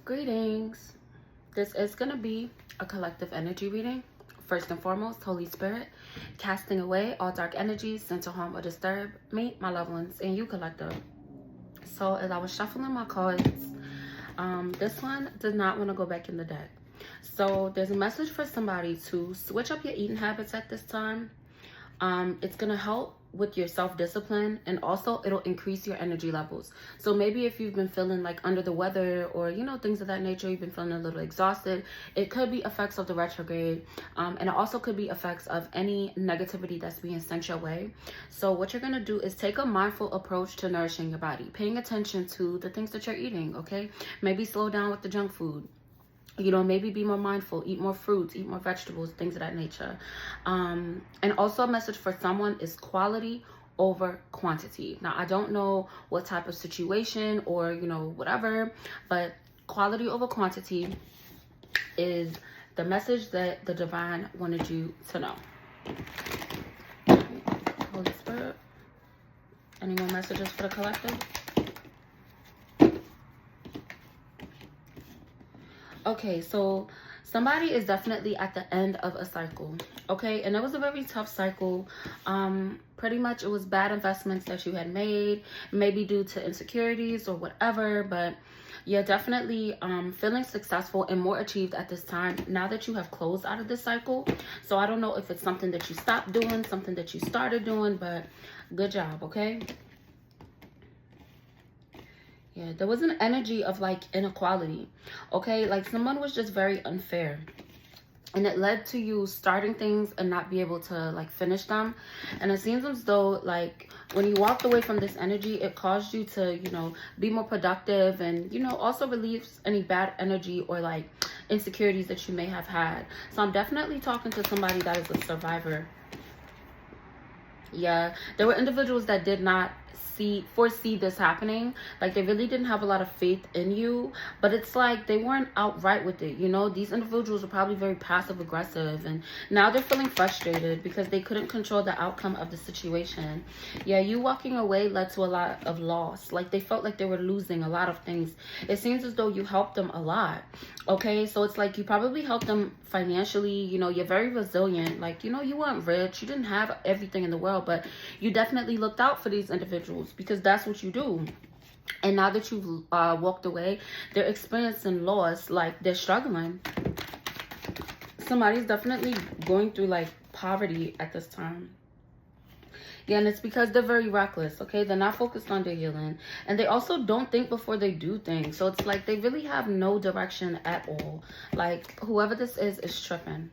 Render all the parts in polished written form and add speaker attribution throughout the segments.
Speaker 1: Greetings. This is going to be a collective energy reading. First and foremost, Holy Spirit, casting away all dark energies sent to harm or disturb me, my loved ones, and you, collective. So as I was shuffling my cards, this one does not want to go back in the deck. So there's a message for somebody to switch up your eating habits at this time. It's going to help with your self-discipline, and also it'll increase your energy levels. So maybe if you've been feeling like under the weather, or things of that nature, you've been feeling a little exhausted, it could be effects of the retrograde, and it also could be effects of any negativity that's being sent your way. So what you're going to do is take a mindful approach to nourishing your body, paying attention to the things that you're eating. Okay, maybe slow down with the junk food. Maybe be more mindful, eat more fruits, eat more vegetables, things of that nature. And also a message for someone is quality over quantity. Now, I don't know what type of situation or, whatever, but quality over quantity is the message that the divine wanted you to know. Holy Spirit, any more messages for the collective? Okay, so somebody is definitely at the end of a cycle, okay? And it was a very tough cycle. Pretty much it was bad investments that you had made, maybe due to insecurities or whatever, but you're definitely feeling successful and more achieved at this time now that you have closed out of this cycle. So I don't know if it's something that you stopped doing, something that you started doing, but good job, okay? Yeah, there was an energy of like inequality, okay? Like someone was just very unfair. And it led to you starting things and not be able to like finish them. And it seems as though like when you walked away from this energy, it caused you to, be more productive and, also relieves any bad energy or like insecurities that you may have had. So I'm definitely talking to somebody that is a survivor. Yeah, there were individuals that did not foresee this happening. Like they really didn't have a lot of faith in you, but it's like they weren't outright with it. These individuals were probably very passive aggressive, and now they're feeling frustrated because they couldn't control the outcome of the situation. Yeah, you walking away led to a lot of loss. Like they felt like they were losing a lot of things. It seems as though you helped them a lot. Okay, so it's like you probably helped them financially. You're very resilient. Like, you weren't rich, you didn't have everything in the world, but you definitely looked out for these individuals because that's what you do. And now that you've walked away, they're experiencing loss, like they're struggling. Somebody's definitely going through like poverty at this time. Yeah, and it's because they're very reckless, okay? They're not focused on their healing. And they also don't think before they do things. So it's like they really have no direction at all. Like, whoever this is tripping.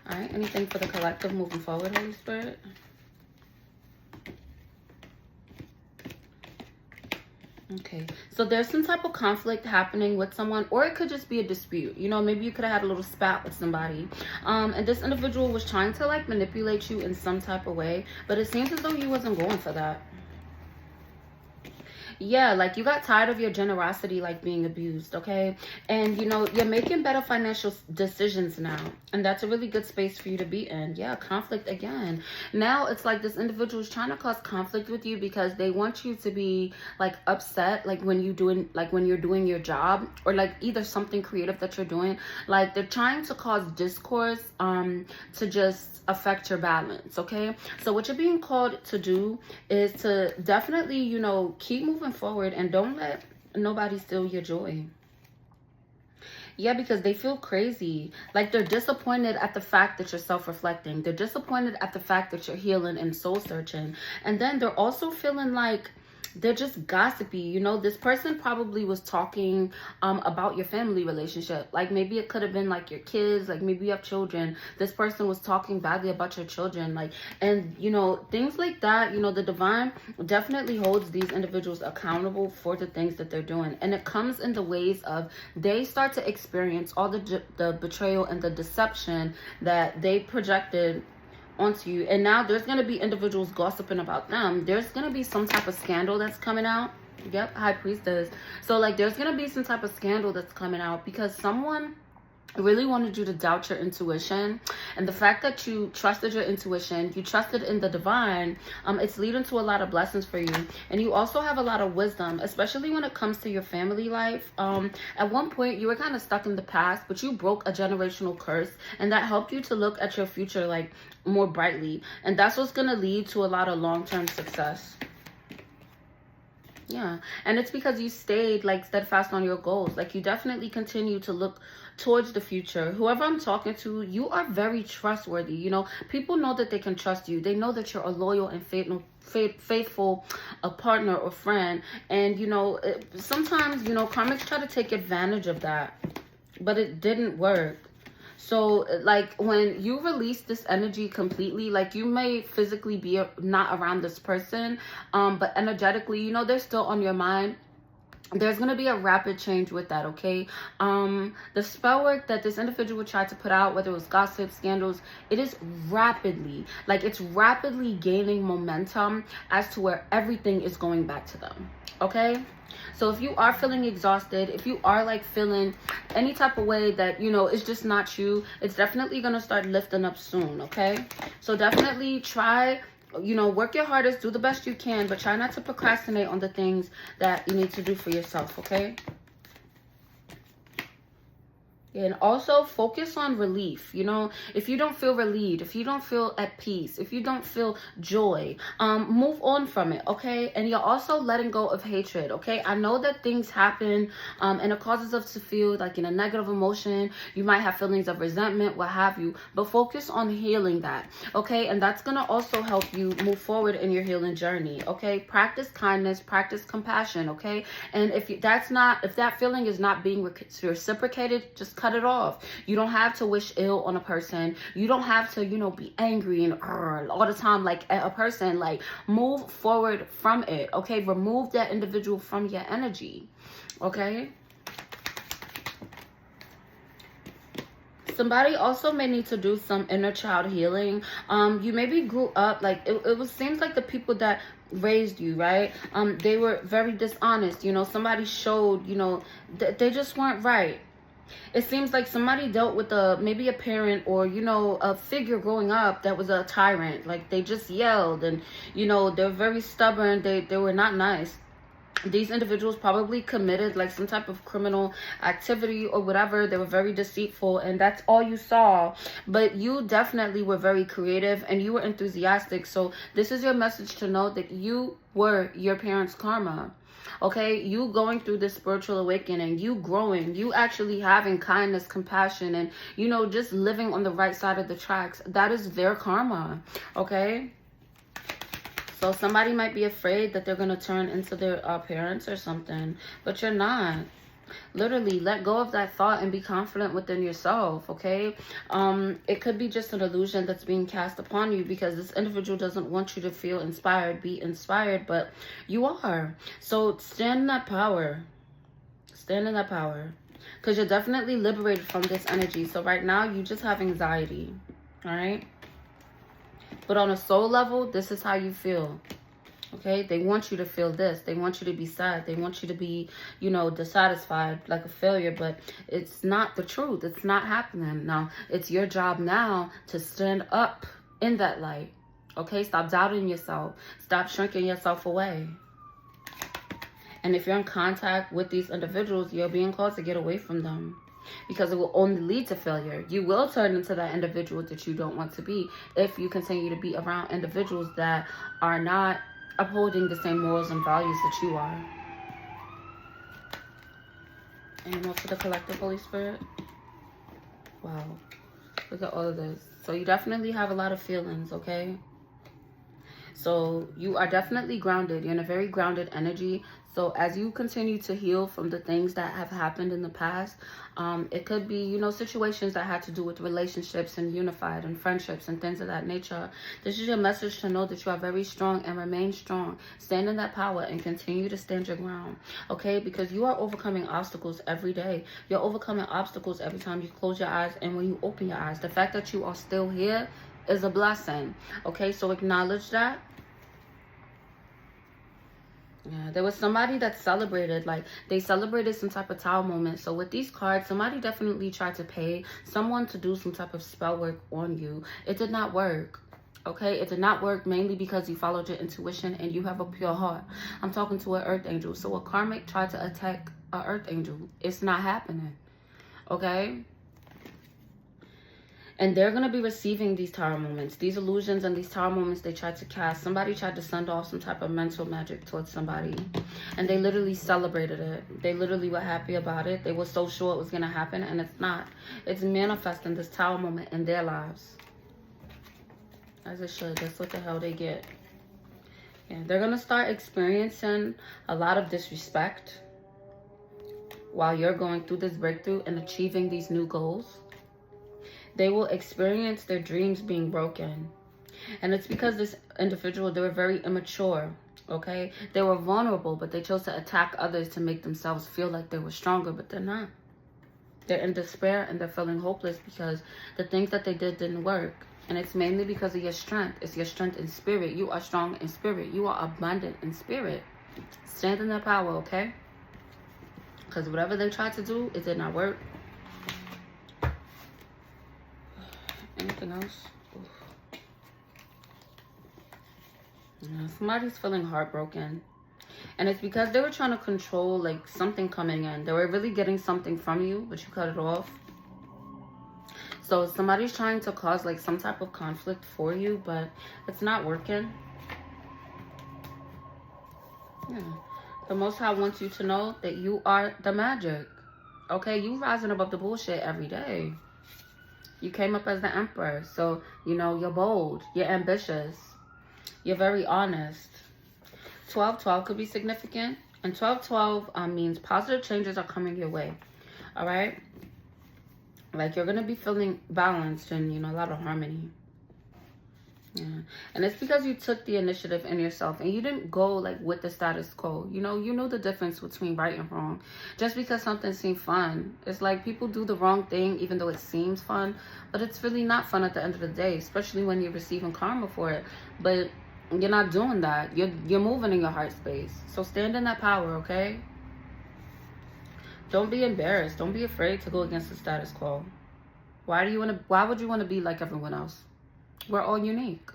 Speaker 1: All right, anything for the collective moving forward, Holy Spirit? Okay, so there's some type of conflict happening with someone, or it could just be a dispute. Maybe you could have had a little spat with somebody. And this individual was trying to like manipulate you in some type of way, but it seems as though you wasn't going for that. Yeah, like you got tired of your generosity like being abused, okay? And you're making better financial decisions now, and that's a really good space for you to be in. Yeah, conflict again. Now it's like this individual is trying to cause conflict with you because they want you to be like upset, like when you're doing your job, or like either something creative that you're doing. Like they're trying to cause discourse to just affect your balance, okay? So what you're being called to do is to definitely, keep moving forward and don't let nobody steal your joy. Yeah, because they feel crazy. Like they're disappointed at the fact that you're self-reflecting. They're disappointed at the fact that you're healing and soul searching. And then they're also feeling like they're just gossipy. This person probably was talking about your family relationship. Like maybe it could have been like your kids, like maybe you have children. This person was talking badly about your children, like, and things like that. The divine definitely holds these individuals accountable for the things that they're doing, and it comes in the ways of they start to experience all the betrayal and the deception that they projected onto you. And now there's going to be individuals gossiping about them. There's going to be some type of scandal that's coming out. Yep, High Priestess. So like there's going to be some type of scandal that's coming out because someone really wanted you to doubt your intuition. And the fact that you trusted your intuition, you trusted in the divine, it's leading to a lot of blessings for you. And you also have a lot of wisdom, especially when it comes to your family life. At one point you were kind of stuck in the past, but you broke a generational curse, and that helped you to look at your future like more brightly. And that's what's going to lead to a lot of long-term success. Yeah, and it's because you stayed like steadfast on your goals. Like you definitely continue to look towards the future. Whoever I'm talking to, you are very trustworthy. You know, people know that they can trust you. They know that you're a loyal and faithful a partner or friend. And you know, sometimes, you know, karmics try to take advantage of that, but it didn't work. So like when you release this energy completely, like you may physically be not around this person, but energetically, you know, they're still on your mind. There's going to be a rapid change with that, okay? The spell work that this individual tried to put out, whether it was gossip, scandals, it is rapidly, like it's rapidly gaining momentum as to where everything is going back to them, okay? So if you are feeling exhausted, if you are like feeling any type of way that, you know, it's just not you, it's definitely going to start lifting up soon, okay? So definitely try, you know, work your hardest, do the best you can, but try not to procrastinate on the things that you need to do for yourself, okay? And also focus on relief. You know, if you don't feel relieved, if you don't feel at peace, if you don't feel joy, move on from it, okay? And you're also letting go of hatred, okay? I know that things happen and it causes us to feel like in a negative emotion. You might have feelings of resentment, what have you, but focus on healing that, okay? And that's going to also help you move forward in your healing journey, okay? Practice kindness, practice compassion, okay? And if that feeling is not being reciprocated, just cut it off. You don't have to wish ill on a person. You don't have to, you know, be angry and all the time like at a person. Like, move forward from it, okay? Remove that individual from your energy, okay? Somebody also may need to do some inner child healing. You maybe grew up like it seems like the people that raised you, right, they were very dishonest. You know, somebody showed, you know, they just weren't right. It seems like somebody dealt with maybe a parent or, you know, a figure growing up that was a tyrant. Like they just yelled and, you know, they're very stubborn. They were not nice. These individuals probably committed like some type of criminal activity or whatever. They were very deceitful and that's all you saw. But you definitely were very creative and you were enthusiastic. So this is your message to know that you were your parents' karma. Okay, you going through this spiritual awakening, you growing, you actually having kindness, compassion, and, you know, just living on the right side of the tracks. That is their karma, okay? So somebody might be afraid that they're going to turn into their parents or something, but you're not. Literally, let go of that thought and be confident within yourself, okay? It could be just an illusion that's being cast upon you because this individual doesn't want you to feel inspired, be inspired, but you are. So stand in that power. Stand in that power. Because you're definitely liberated from this energy. So right now, you just have anxiety, all right? But on a soul level, this is how you feel. Okay, they want you to feel this. They want you to be sad. They want you to be, you know, dissatisfied, like a failure. But it's not the truth. It's not happening. Now, it's your job now to stand up in that light. Okay, stop doubting yourself. Stop shrinking yourself away. And if you're in contact with these individuals, you're being called to get away from them. Because it will only lead to failure. You will turn into that individual that you don't want to be if you continue to be around individuals that are not upholding the same morals and values that you are. And more for the collective, Holy Spirit. Wow. Look at all of this. So you definitely have a lot of feelings, okay? So you are definitely grounded. You're in a very grounded energy. So as you continue to heal from the things that have happened in the past, it could be, you know, situations that had to do with relationships and unified and friendships and things of that nature. This is your message to know that you are very strong and remain strong. Stand in that power and continue to stand your ground, okay? Because you are overcoming obstacles every day. You're overcoming obstacles every time you close your eyes and when you open your eyes. The fact that you are still here is a blessing, okay? So acknowledge that. Yeah, there was somebody that celebrated, like they celebrated some type of tower moment. So with these cards, somebody definitely tried to pay someone to do some type of spell work on you. It did not work. Okay, it did not work, mainly because you followed your intuition and you have a pure heart. I'm talking to an earth angel. So a karmic tried to attack an earth angel. It's not happening. Okay? And they're going to be receiving these tower moments, these illusions and these tower moments they tried to cast. Somebody tried to send off some type of mental magic towards somebody. And they literally celebrated it. They literally were happy about it. They were so sure it was going to happen. And it's not. It's manifesting this tower moment in their lives. As it should. That's what the hell they get. Yeah, they're going to start experiencing a lot of disrespect while you're going through this breakthrough and achieving these new goals. They will experience their dreams being broken. And it's because this individual, they were very immature, okay? They were vulnerable, but they chose to attack others to make themselves feel like they were stronger, but they're not. They're in despair and they're feeling hopeless because the things that they did didn't work. And it's mainly because of your strength. It's your strength in spirit. You are strong in spirit. You are abundant in spirit. Stand in their power, okay? Because whatever they tried to do, it did not work. Anything else? Yeah, somebody's feeling heartbroken. And it's because they were trying to control like something coming in. They were really getting something from you, but you cut it off. So somebody's trying to cause like some type of conflict for you, but it's not working. Yeah. The Most High wants you to know that you are the magic. Okay? You rising above the bullshit every day. You came up as the Emperor. So, you know, you're bold. You're ambitious. You're very honest. 12-12 could be significant. And 12-12 means positive changes are coming your way. All right? Like, you're going to be feeling balanced and, you know, a lot of harmony. Yeah. And it's because you took the initiative in yourself and you didn't go like with the status quo. You know the difference between right and wrong. Just because something seemed fun, it's like people do the wrong thing even though it seems fun, but it's really not fun at the end of the day, especially when you're receiving karma for it. But you're not doing that. You're moving in your heart space. So stand in that power, okay? Don't be embarrassed. Don't be afraid to go against the status quo. Why would you want to be like everyone else? We're all unique.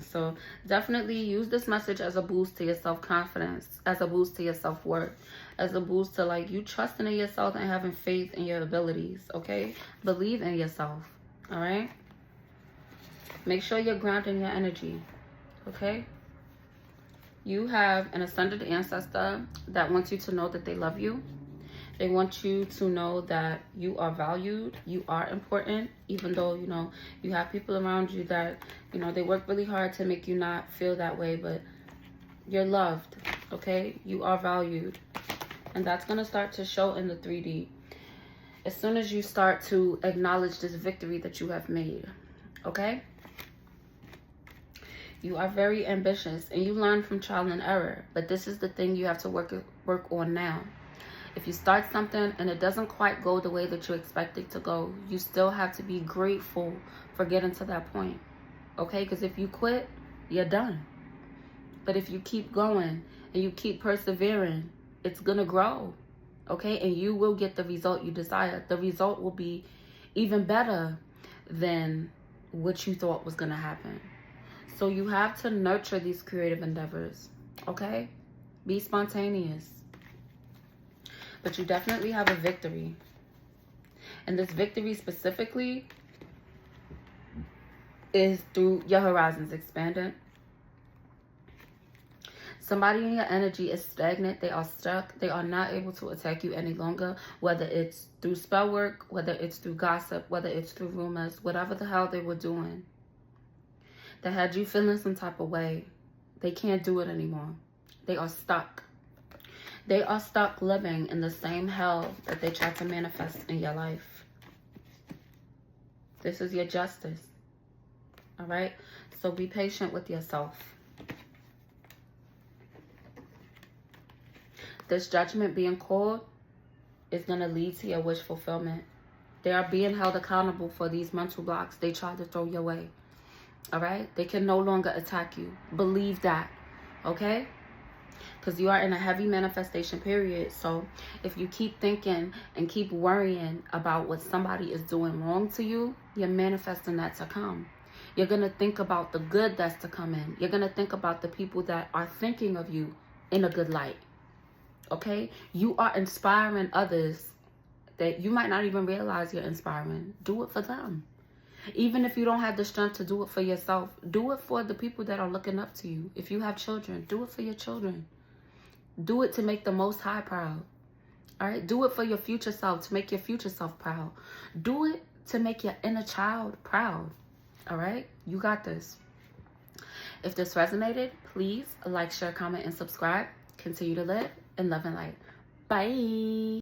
Speaker 1: So definitely use this message as a boost to your self-confidence, as a boost to your self-worth, as a boost to like you trusting in yourself and having faith in your abilities, okay? Believe in yourself, all right? Make sure you're grounding your energy, okay? You have an ascended ancestor that wants you to know that they love you. They want you to know that you are valued, you are important, even though, you know, you have people around you that, you know, they work really hard to make you not feel that way, but you're loved, okay? You are valued. And that's going to start to show in the 3D. As soon as you start to acknowledge this victory that you have made, okay? You are very ambitious and you learn from trial and error, but this is the thing you have to work on now. If you start something and it doesn't quite go the way that you expect it to go, you still have to be grateful for getting to that point, okay? Because if you quit, you're done. But if you keep going and you keep persevering, it's going to grow, okay? And you will get the result you desire. The result will be even better than what you thought was going to happen. So you have to nurture these creative endeavors, okay? Be spontaneous. But you definitely have a victory. And this victory specifically is through your horizons expanding. Somebody in your energy is stagnant. They are stuck. They are not able to attack you any longer. Whether it's through spell work, whether it's through gossip, whether it's through rumors, whatever the hell they were doing that had you feeling some type of way, they can't do it anymore. They are stuck. They are stuck living in the same hell that they tried to manifest in your life. This is your justice. All right? So be patient with yourself. This judgment being called is going to lead to your wish fulfillment. They are being held accountable for these mental blocks they tried to throw your way. All right? They can no longer attack you. Believe that. okay? Because you are in a heavy manifestation period. So if you keep thinking and keep worrying about what somebody is doing wrong to you, you're manifesting that to come. You're going to think about the good that's to come in. You're going to think about the people that are thinking of you in a good light. Okay? You are inspiring others that you might not even realize you're inspiring. Do it for them. Even if you don't have the strength to do it for yourself, do it for the people that are looking up to you. If you have children, do it for your children. Do it to make the Most High proud. All right? Do it for your future self, to make your future self proud. Do it to make your inner child proud. All right? You got this. If this resonated, please like, share, comment, and subscribe. Continue to live in love and light. Bye.